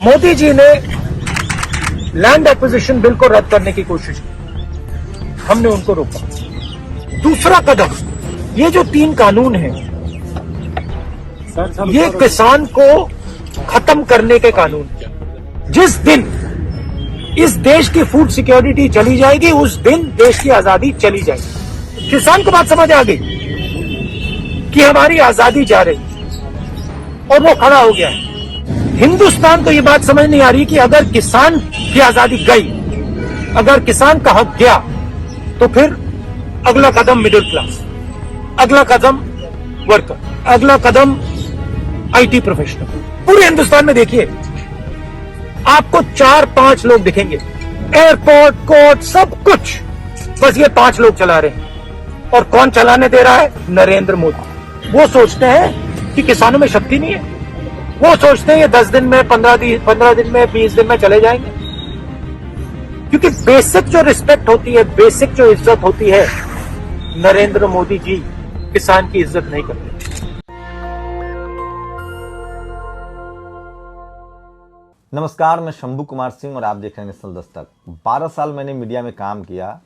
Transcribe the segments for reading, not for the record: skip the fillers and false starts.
मोदी जी ने land acquisition bill को रद्द करने की कोशिश की, हमने उनको रोका। दूसरा कदम, ये जो 3 कानून हैं, ये किसान को खत्म करने के कानून हैं। जिस दिन इस देश की फूड सिक्योरिटी चली जाएगी, उस दिन देश की आजादी चली जाएगी। किसान को बात समझ आ गई कि हमारी आजादी जा रही और वो खड़ा हो गया है। हिंदुस्तान को ये बात समझ नहीं आ रही कि अगर किसान की आजादी गई, अगर किसान का हक गया, तो फिर अगला कदम मिडिल क्लास, अगला कदम वर्कर, अगला कदम आईटी प्रोफेशनल। पूरे हिंदुस्तान में देखिए, आपको 4-5 लोग दिखेंगे, एयरपोर्ट, कोर्ट, सब कुछ बस ये 5 लोग चला रहे हैं। और कौन चलाने दे रहा है? नरेंद्र मोदी। वो सोचते हैं कि किसानों में शक्ति नहीं है, वो सोचते हैं ये 10 दिन में, 15 दिन में, 20 दिन में चले जाएंगे। क्योंकि बेसिक जो रिस्पेक्ट होती है, बेसिक जो इज्जत होती है, नरेंद्र मोदी जी किसान की इज्जत नहीं करते। नमस्कार, मैं शंभू कुमार सिंह और आप देख रहे हैं नेशनल दस्तक। 12 साल मैंने मीडिया में काम किया,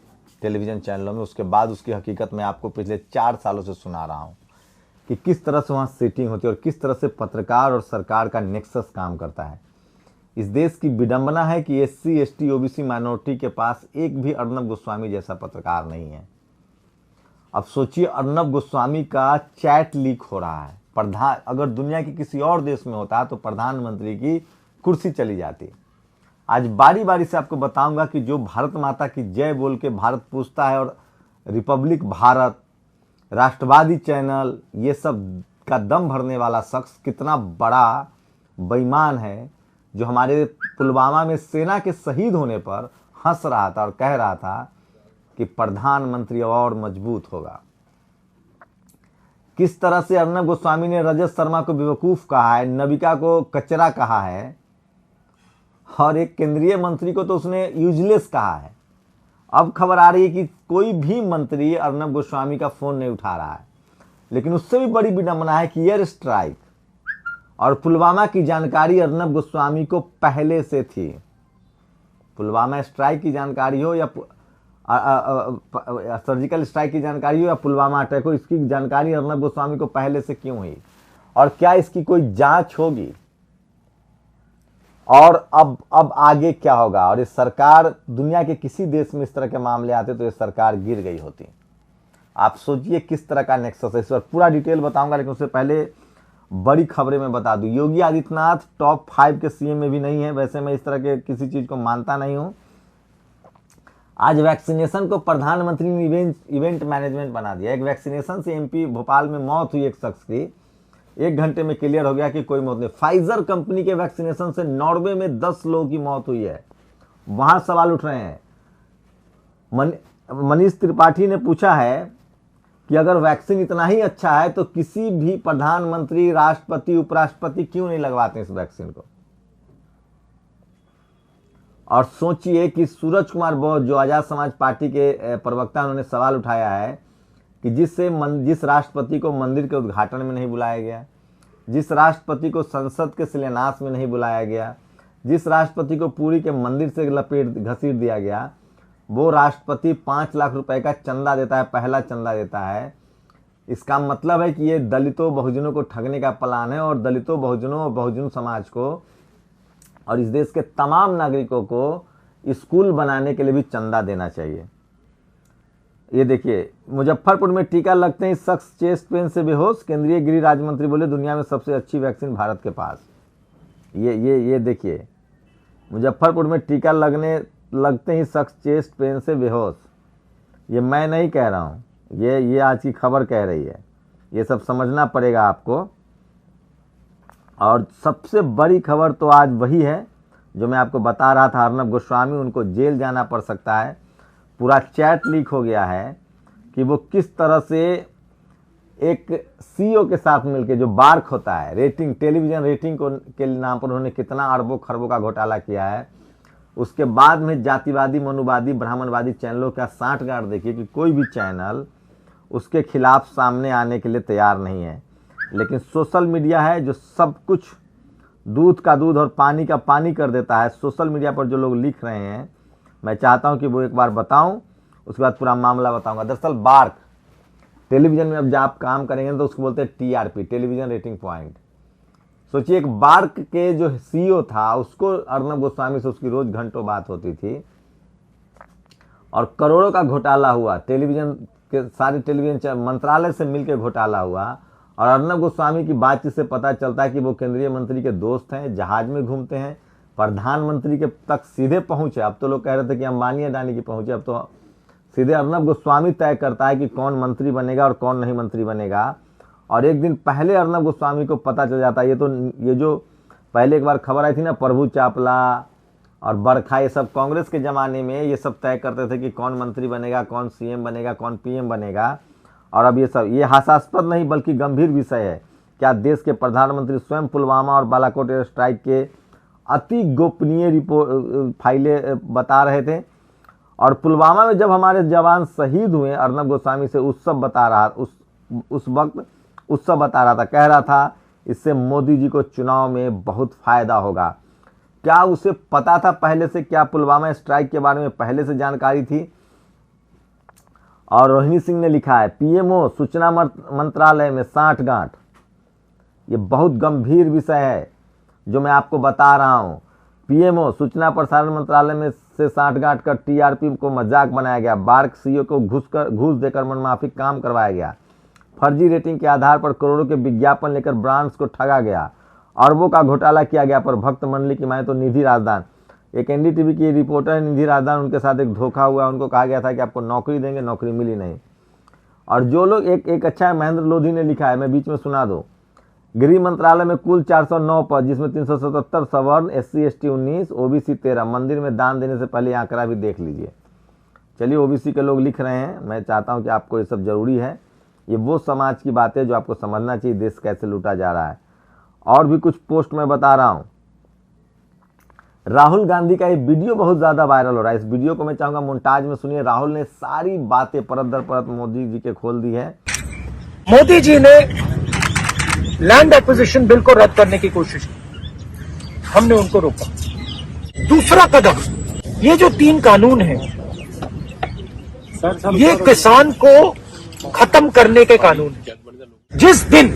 टेलीविजन चैनलों में। उसके बाद उसकी हकीकत मैं आपको पिछले 4 सालों से सुना रहा हूं कि किस तरह से वहाँ सेटिंग होती है और किस तरह से पत्रकार और सरकार का नेक्सस काम करता है। इस देश की विडंबना है कि SC, ST, OBC माइनॉरिटी के पास एक भी अर्नब गोस्वामी जैसा पत्रकार नहीं है। अब सोचिए, अर्नब गोस्वामी का चैट लीक हो रहा है। अगर दुनिया के किसी और देश में होता तो प्रधानमंत्री की कुर्सी चली जाती। आज बारी बारी से आपको बताऊंगा कि जो भारत माता की जय बोल के भारत पूछता है और रिपब्लिक भारत, राष्ट्रवादी चैनल, ये सब का दम भरने वाला शख्स कितना बड़ा बेईमान है, जो हमारे पुलवामा में सेना के शहीद होने पर हंस रहा था और कह रहा था कि प्रधानमंत्री और मजबूत होगा। किस तरह से अर्नब गोस्वामी ने रजत शर्मा को बेवकूफ कहा है, नबिका को कचरा कहा है और एक केंद्रीय मंत्री को तो उसने यूजलेस कहा है। अब खबर आ रही है कि कोई भी मंत्री अर्नब गोस्वामी का फोन नहीं उठा रहा है। लेकिन उससे भी बड़ी विडंबना है कि एयर स्ट्राइक और पुलवामा की जानकारी अर्नब गोस्वामी को पहले से थी। पुलवामा स्ट्राइक की जानकारी हो या सर्जिकल स्ट्राइक की जानकारी हो या पुलवामा अटैक हो, इसकी जानकारी अर्नब गोस्वामी को पहले से क्यों हुई और क्या इसकी कोई जांच होगी? और अब आगे क्या होगा? और ये सरकार, दुनिया के किसी देश में इस तरह के मामले आते तो ये सरकार गिर गई होती। आप सोचिए किस तरह का नेक्सस है। इस पर पूरा डिटेल बताऊंगा, लेकिन उससे पहले बड़ी खबरें मैं बता दूं। योगी आदित्यनाथ टॉप 5 के CM में भी नहीं है। वैसे मैं इस तरह के किसी चीज को मानता नहीं हूं। आज वैक्सीनेशन को प्रधानमंत्री ने इवेंट मैनेजमेंट बना दिया। एक वैक्सीनेशन से MP भोपाल में मौत हुई एक शख्स की, 1 घंटे में क्लियर हो गया कि कोई मौत नहीं। फाइजर कंपनी के वैक्सीनेशन से नॉर्वे में 10 लोगों की मौत हुई है। वहां सवाल उठ रहे हैं। मनीष त्रिपाठी ने पूछा है कि अगर वैक्सीन इतना ही अच्छा है तो किसी भी प्रधानमंत्री, राष्ट्रपति, उपराष्ट्रपति क्यों नहीं लगवाते इस वैक्सीन को? और सोचिए कि सूरज कुमार बोस, जो आजाद समाज पार्टी के प्रवक्ता, उन्होंने सवाल उठाया है कि जिस राष्ट्रपति को मंदिर के उद्घाटन में नहीं बुलाया गया, जिस राष्ट्रपति को संसद के शिलान्यास में नहीं बुलाया गया, जिस राष्ट्रपति को पुरी के मंदिर से लपेट घसीट दिया गया, वो राष्ट्रपति 5 लाख रुपए का चंदा देता है, पहला चंदा देता है। इसका मतलब है कि ये दलितों बहुजनों को ठगने का प्लान है और दलितों, बहुजनों और बहुजन समाज को और इस देश के तमाम नागरिकों को स्कूल बनाने के लिए भी चंदा देना चाहिए। ये देखिए, मुजफ्फरपुर में टीका लगते ही शख्स चेस्ट पेन से बेहोश, केंद्रीय गृह राज्य मंत्री बोले दुनिया में सबसे अच्छी वैक्सीन भारत के पास। ये देखिए, मुजफ्फरपुर में टीका लगते ही शख्स चेस्ट पेन से बेहोश। ये मैं नहीं कह रहा हूँ, ये आज की खबर कह रही है। ये सब समझना पड़ेगा आपको। और सबसे बड़ी खबर तो आज वही है जो मैं आपको बता रहा था, अर्नब गोस्वामी, उनको जेल जाना पड़ सकता है। पूरा चैट लीक हो गया है कि वो किस तरह से एक CEO के साथ मिलकर, जो बार्क होता है, रेटिंग, टेलीविजन रेटिंग के नाम पर उन्होंने कितना अरबों खरबों का घोटाला किया है। उसके बाद में जातिवादी, मनुवादी, ब्राह्मणवादी चैनलों का साठगांठ देखिए कि कोई भी चैनल उसके खिलाफ सामने आने के लिए तैयार नहीं है। लेकिन सोशल मीडिया है जो सब कुछ दूध का दूध और पानी का पानी कर देता है। सोशल मीडिया पर जो लोग लिख रहे हैं, मैं चाहता हूं कि वो एक बार बताऊं, उसके बाद पूरा मामला बताऊंगा। दरअसल बार्क टेलीविजन में अब जब आप काम करेंगे तो उसको बोलते हैं टीआरपी, टेलीविजन रेटिंग पॉइंट। सोचिए, एक बार्क के जो सीईओ था उसको अर्नब गोस्वामी से उसकी रोज घंटों बात होती थी और करोड़ों का घोटाला हुआ, टेलीविजन के सारे टेलीविजन मंत्रालय से मिलकर घोटाला हुआ। और अर्नब गोस्वामी की बातचीत से पता चलता है कि वो केंद्रीय मंत्री के दोस्त हैं, जहाज में घूमते हैं, प्रधानमंत्री के तक सीधे पहुंचे। अब तो लोग कह रहे थे कि अंबानी अडानी की पहुंचे, अब तो सीधे अर्नब गोस्वामी तय करता है कि कौन मंत्री बनेगा और कौन नहीं मंत्री बनेगा। और एक दिन पहले अर्नब गोस्वामी को पता चल जाता है। ये जो पहले एक बार खबर आई थी ना, प्रभु चापला और बरखा, ये सब कांग्रेस के जमाने में ये सब तय करते थे कि कौन मंत्री बनेगा, कौन सीएम बनेगा, कौन पीएम बनेगा। और अब ये हास्यास्पद नहीं बल्कि गंभीर विषय है। क्या देश के प्रधानमंत्री स्वयं पुलवामा और बालाकोट एयर स्ट्राइक के अति गोपनीय रिपोर्ट फाइलें बता रहे थे। और पुलवामा में जब हमारे जवान शहीद हुए, अर्नब गोस्वामी से उस सब बता रहा था, कह रहा था इससे मोदी जी को चुनाव में बहुत फायदा होगा। क्या उसे पता था पहले से? क्या पुलवामा स्ट्राइक के बारे में पहले से जानकारी थी? और रोहिणी सिंह ने लिखा है, पीएमओ सूचना मंत्रालय में साठगांठ। ये बहुत गंभीर विषय है जो मैं आपको बता रहा हूं। पीएमओ सूचना प्रसारण मंत्रालय में से साठगांठ कर टीआरपी को मजाक बनाया गया। बार्क सीईओ को घूस देकर मनमाफिक काम करवाया गया। फर्जी रेटिंग के आधार पर करोड़ों के विज्ञापन लेकर ब्रांड्स को ठगा गया। अरबों का घोटाला किया गया। पर भक्त मंडली की माने तो निधि राजदान, एक एनडीटीवी की रिपोर्टर है निधि राजदान, उनके साथ एक धोखा हुआ। उनको कहा गया था कि आपको नौकरी देंगे, नौकरी मिली नहीं। और जो लोग एक अच्छा है, महेंद्र लोधी ने लिखा है, मैं बीच में सुना दूं। गृह मंत्रालय में कुल 409 पद, जिसमें 377 सवर्ण, SC ST 19, OBC 13। मंदिर में दान देने से पहले आंकड़ा भी देख लीजिए। चलिए, OBC के लोग लिख रहे हैं, मैं चाहता हूं कि आपको ये सब जरूरी है। ये वो समाज की बात है जो आपको समझना चाहिए, देश कैसे लूटा जा रहा है। और भी कुछ पोस्ट मैं बता रहा हूं। राहुल गांधी का ये वीडियो बहुत ज्यादा वायरल हो रहा है। इस वीडियो को मैं चाहूंगा मोन्टाज में सुनिए। राहुल ने सारी बातें परत दर परत मोदी जी के खोल दी है। मोदी जी ने लैंड एक्विजिशन बिल को रद्द करने की कोशिश की, हमने उनको रोका। दूसरा कदम, ये जो 3 कानून हैं, ये किसान को खत्म करने के कानून हैं। जिस दिन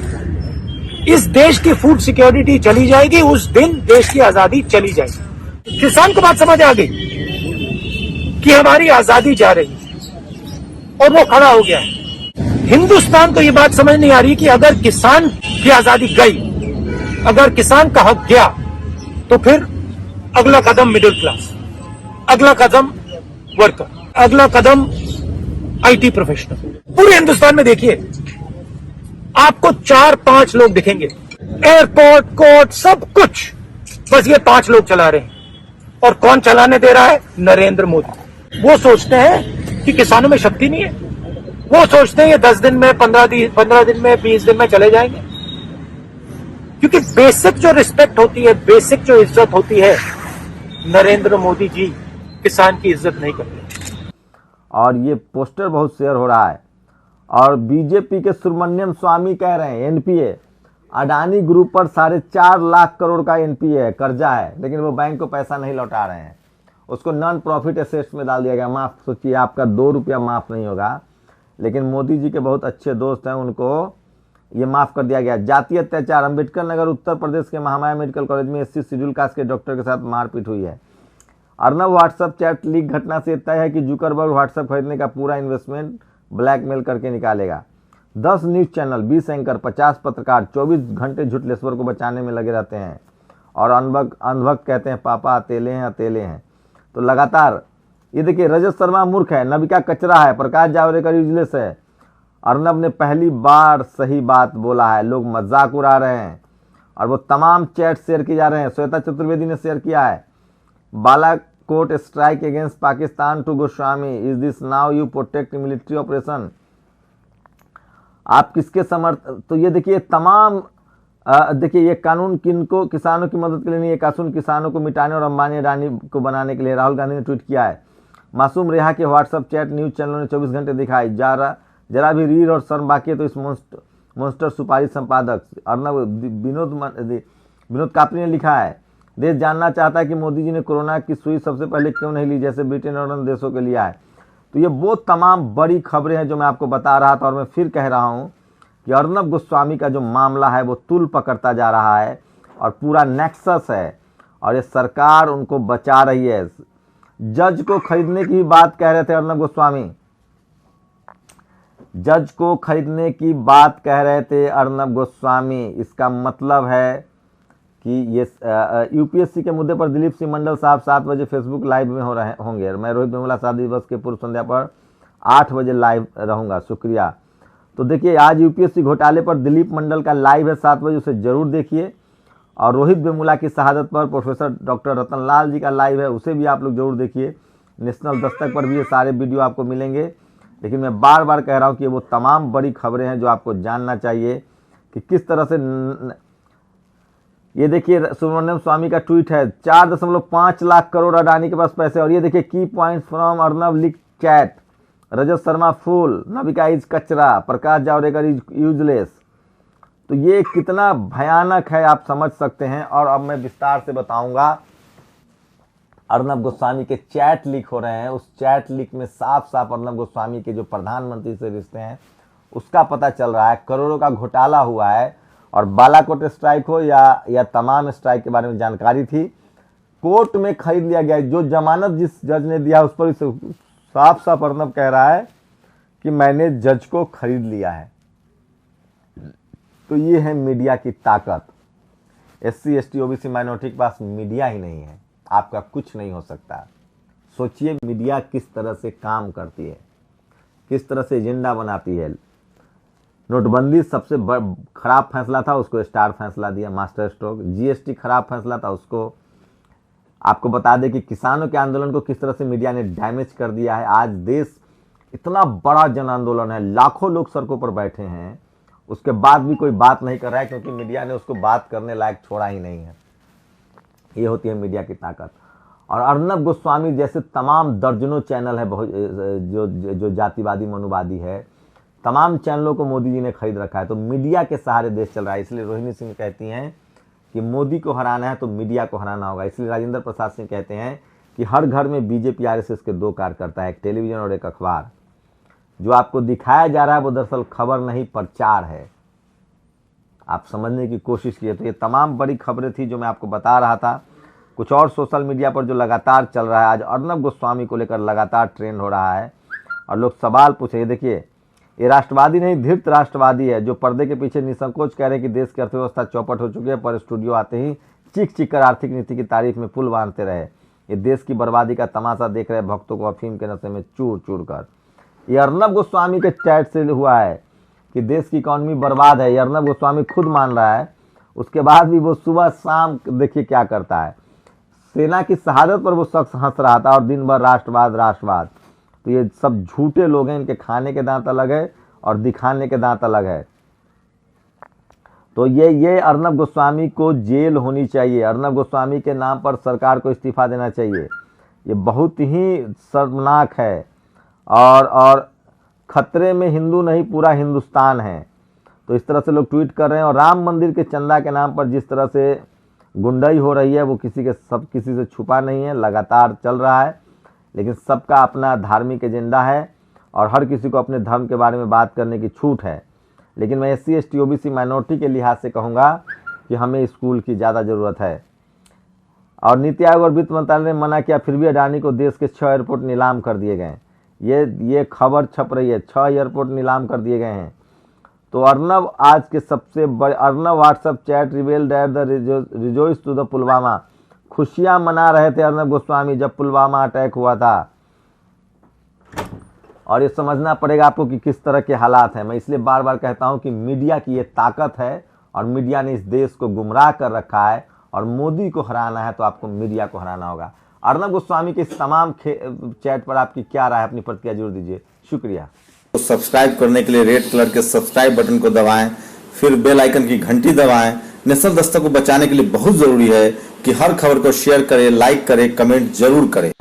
इस देश की फूड सिक्योरिटी चली जाएगी, उस दिन देश की आजादी चली जाएगी। किसान को बात समझ आ गई कि हमारी आजादी जा रही है और वो खड़ा हो गया है। हिंदुस्तान को ये बात समझ नहीं आ रही कि अगर किसान की आजादी गई, अगर किसान का हक गया, तो फिर अगला कदम मिडिल क्लास, अगला कदम वर्कर, अगला कदम IT प्रोफेशनल। पूरे हिंदुस्तान में देखिए, आपको 4-5 लोग दिखेंगे, एयरपोर्ट, कोर्ट, सब कुछ बस ये 5 लोग चला रहे हैं। और कौन चलाने दे रहा है? नरेंद्र मोदी। वो सोचते हैं कि किसानों में शक्ति नहीं है, वो सोचते हैं ये 10 दिन में, 15 दिन में, 20 दिन में चले जाएंगे। क्योंकि बेसिक जो रिस्पेक्ट होती है, बेसिक जो इज्जत होती है, नरेंद्र मोदी जी किसान की इज्जत नहीं करते। और ये पोस्टर बहुत शेयर हो रहा है। और बीजेपी के सुब्रमण्यम स्वामी कह रहे हैं NPA, अडानी ग्रुप पर 4.5 लाख करोड़ का NPA है, कर्जा है, लेकिन वो बैंक को पैसा नहीं लौटा रहे हैं। उसको नॉन प्रॉफिट एसेट्स में डाल दिया गया। माफ, सोचिए आपका 2 रुपया माफ नहीं होगा, लेकिन मोदी जी के बहुत अच्छे दोस्त हैं, उनको ये माफ कर दिया गया। जातीय अत्याचार, अम्बेडकर नगर उत्तर प्रदेश के महामाया मेडिकल कॉलेज में SC शेड्यूल कास्ट के डॉक्टर के साथ मारपीट हुई है। अर्नब व्हाट्सएप चैट लीक घटना से तय है कि जुकरबर्ग व्हाट्सएप खरीदने का पूरा इन्वेस्टमेंट ब्लैकमेल करके निकालेगा। 10 न्यूज चैनल, 20 एंकर, 50 पत्रकार 24 घंटे झुटलेश्वर को बचाने में लगे रहते हैं। और अनभक्त कहते हैं पापा अकेले हैं, अकेले हैं। तो लगातार ये देखिए, रजत शर्मा मूर्ख है, नविका कचरा है, प्रकाश जावड़ेकर यूजलेस है। अर्नब ने पहली बार सही बात बोला है, लोग मजाक उड़ा रहे हैं। और वो तमाम चैट शेयर किए जा रहे हैं। श्वेता चतुर्वेदी ने शेयर किया है, Balakot strike against Pakistan to Goswami, is this now you protect military operation. आप किसके तो ये देखिए तमाम देखिए, ये कानून किनको, किसानों की मदद के लिए नहीं, ये कानून किसानों को मिटाने और अंबानी अडानी को बनाने के लिए। राहुल गांधी ने ट्वीट किया है। मासूम रेहा के व्हाट्सएप चैट न्यूज चैनलों ने 24 घंटे दिखाई। जरा भी रीढ़ और शर्म बाकी है तो इस मोस्टर सुपारी संपादक अर्नब विनोद कापरी ने लिखा है, देश जानना चाहता है कि मोदी जी ने कोरोना की सुई सबसे पहले क्यों नहीं ली, जैसे ब्रिटेन और अन्य देशों के लिया है। तो ये वो तमाम बड़ी खबरें हैं जो मैं आपको बता रहा था, और मैं फिर कह रहा हूं कि अर्नब गोस्वामी का जो मामला है वो तूल पकड़ता जा रहा है और पूरा नेक्सस है, और ये सरकार उनको बचा रही है। जज को खरीदने की बात कह रहे थे अर्नब गोस्वामी, जज को खरीदने की बात कह रहे थे अर्नब गोस्वामी। इसका मतलब है कि ये यूपीएससी के मुद्दे पर दिलीप सिंह मंडल साहब 7 बजे फेसबुक लाइव में होंगे। मैं रोहित वेमुला शादी दिवस के पूर्व संध्या पर 8 बजे लाइव रहूंगा। शुक्रिया। तो देखिए, आज यूपीएससी घोटाले पर दिलीप मंडल का लाइव है 7 बजे, उसे जरूर देखिए। और रोहित वेमुला की शहादत पर प्रोफेसर डॉक्टर रतनलाल जी का लाइव है, उसे भी आप लोग जरूर देखिए। नेशनल दस्तक पर भी ये सारे वीडियो आपको मिलेंगे। लेकिन मैं बार बार कह रहा हूँ कि वो तमाम बड़ी खबरें हैं जो आपको जानना चाहिए कि किस तरह से। ये देखिए, सुब्रमण्यम स्वामी का ट्वीट है, 4.5 लाख करोड़ अडानी के पास पैसे। और ये देखिए, key points from Arnab leak chat, Rajat Sharma fool, Navika is कचरा, प्रकाश जावड़ेकर इज यूजलेस। तो ये कितना भयानक है आप समझ सकते हैं। और अब मैं विस्तार से बताऊंगा। अर्नब गोस्वामी के चैट लीक हो रहे हैं, उस चैट लीक में साफ साफ अर्नब गोस्वामी के जो प्रधानमंत्री से रिश्ते हैं उसका पता चल रहा है। करोड़ों का घोटाला हुआ है, और बालाकोट स्ट्राइक हो या तमाम स्ट्राइक के बारे में जानकारी थी, कोर्ट में खरीद लिया गया। जो जमानत जिस जज ने दिया उस पर साफ साफ अर्नब कह रहा है कि मैंने जज को खरीद लिया है। तो ये है मीडिया की ताकत। SC ST OBC माइनॉरिटी के पास मीडिया ही नहीं है, आपका कुछ नहीं हो सकता। सोचिए मीडिया किस तरह से काम करती है, किस तरह से एजेंडा बनाती है। नोटबंदी सबसे खराब फैसला था, उसको स्टार फैसला दिया, मास्टर स्ट्रोक। GST खराब फैसला था, उसको आपको बता दें कि किसानों के आंदोलन को किस तरह से मीडिया ने डैमेज कर दिया है। आज देश इतना बड़ा जन आंदोलन है, लाखों लोग सड़कों पर बैठे हैं, उसके बाद भी कोई बात नहीं कर रहा है, क्योंकि मीडिया ने उसको बात करने लायक छोड़ा ही नहीं है। ये होती है मीडिया की ताकत। और अर्नब गोस्वामी जैसे तमाम दर्जनों चैनल है जो जातिवादी मनुवादी है, तमाम चैनलों को मोदी जी ने खरीद रखा है। तो मीडिया के सहारे देश चल रहा है। इसलिए रोहिणी सिंह कहती हैं कि मोदी को हराना है तो मीडिया को हराना होगा। इसलिए राजेंद्र प्रसाद सिंह कहते हैं कि हर घर में बीजेपी RSS के 2 कार्यकर्ता है, एक टेलीविजन और एक अखबार। जो आपको दिखाया जा रहा है वो दरअसल खबर नहीं, प्रचार है। आप समझने की कोशिश कीजिए। तो ये तमाम बड़ी खबरें थी जो मैं आपको बता रहा था। कुछ और सोशल मीडिया पर जो लगातार चल रहा है, आज अर्नब गोस्वामी को लेकर लगातार ट्रेंड हो रहा है और लोग सवाल पूछे। देखिए, ये राष्ट्रवादी नहीं, धृत राष्ट्रवादी है, जो पर्दे के पीछे निसंकोच कह रहे हैं कि देश की अर्थव्यवस्था चौपट हो चुकी है, पर स्टूडियो आते ही चीख चीख कर आर्थिक नीति की तारीफ में पुल बांधते रहे। ये देश की बर्बादी का तमाशा देख रहे भक्तों को अफीम के नशे में चूर चूर कर। ये अर्नब गोस्वामी के चैट से हुआ है कि देश की इकॉनमी बर्बाद है। ये अर्नब गोस्वामी खुद मान रहा है। उसके बाद भी वो सुबह शाम देखिए क्या करता है। सेना की शहादत पर वो शख्स हंस रहा था और दिन भर राष्ट्रवाद राष्ट्रवाद। तो ये सब झूठे लोग हैं, इनके खाने के दांत अलग है और दिखाने के दांत अलग है। तो ये अर्नब गोस्वामी को जेल होनी चाहिए। अर्नब गोस्वामी के नाम पर सरकार को इस्तीफा देना चाहिए। ये बहुत ही शर्मनाक है और खतरे में हिंदू नहीं पूरा हिंदुस्तान है। तो इस तरह से लोग ट्वीट कर रहे हैं। और राम मंदिर के चंदा के नाम पर जिस तरह से गुंडाई हो रही है वो किसी से छुपा नहीं है, लगातार चल रहा है। लेकिन सबका अपना धार्मिक एजेंडा है और हर किसी को अपने धर्म के बारे में बात करने की छूट है। लेकिन मैं SC ST OBC माइनॉरिटी के लिहाज से कहूँगा कि हमें स्कूल की ज़्यादा ज़रूरत है। और नीति आयोग और वित्त मंत्रालय ने मना किया, फिर भी अडानी को देश के 6 एयरपोर्ट नीलाम कर दिए गए। ये खबर छप रही है, 6 एयरपोर्ट नीलाम कर दिए गए हैं। तो अर्नब आज के सबसे बड़े Arnab WhatsApp chat reveal that the rejoice to the Pulwama. खुशियां मना रहे थे अर्नब गोस्वामी जब पुलवामा अटैक हुआ था। और ये समझना पड़ेगा आपको कि किस तरह के हालात हैं। मैं इसलिए बार बार कहता हूं कि मीडिया की ये ताकत है और मीडिया ने इस देश को गुमराह कर रखा है। और मोदी को हराना है तो आपको मीडिया को हराना होगा। अर्नब गोस्वामी के इस तमाम चैट पर आपकी क्या राय है, अपनी प्रतिक्रिया जरूर दीजिए। शुक्रिया। तो सब्सक्राइब करने के लिए रेड कलर के सब्सक्राइब बटन को दबाएं, फिर बेल आइकन की घंटी दबाएं। नेशनल दस्तक को बचाने के लिए बहुत जरूरी है कि हर खबर को शेयर करें, लाइक करें, कमेंट जरूर करें।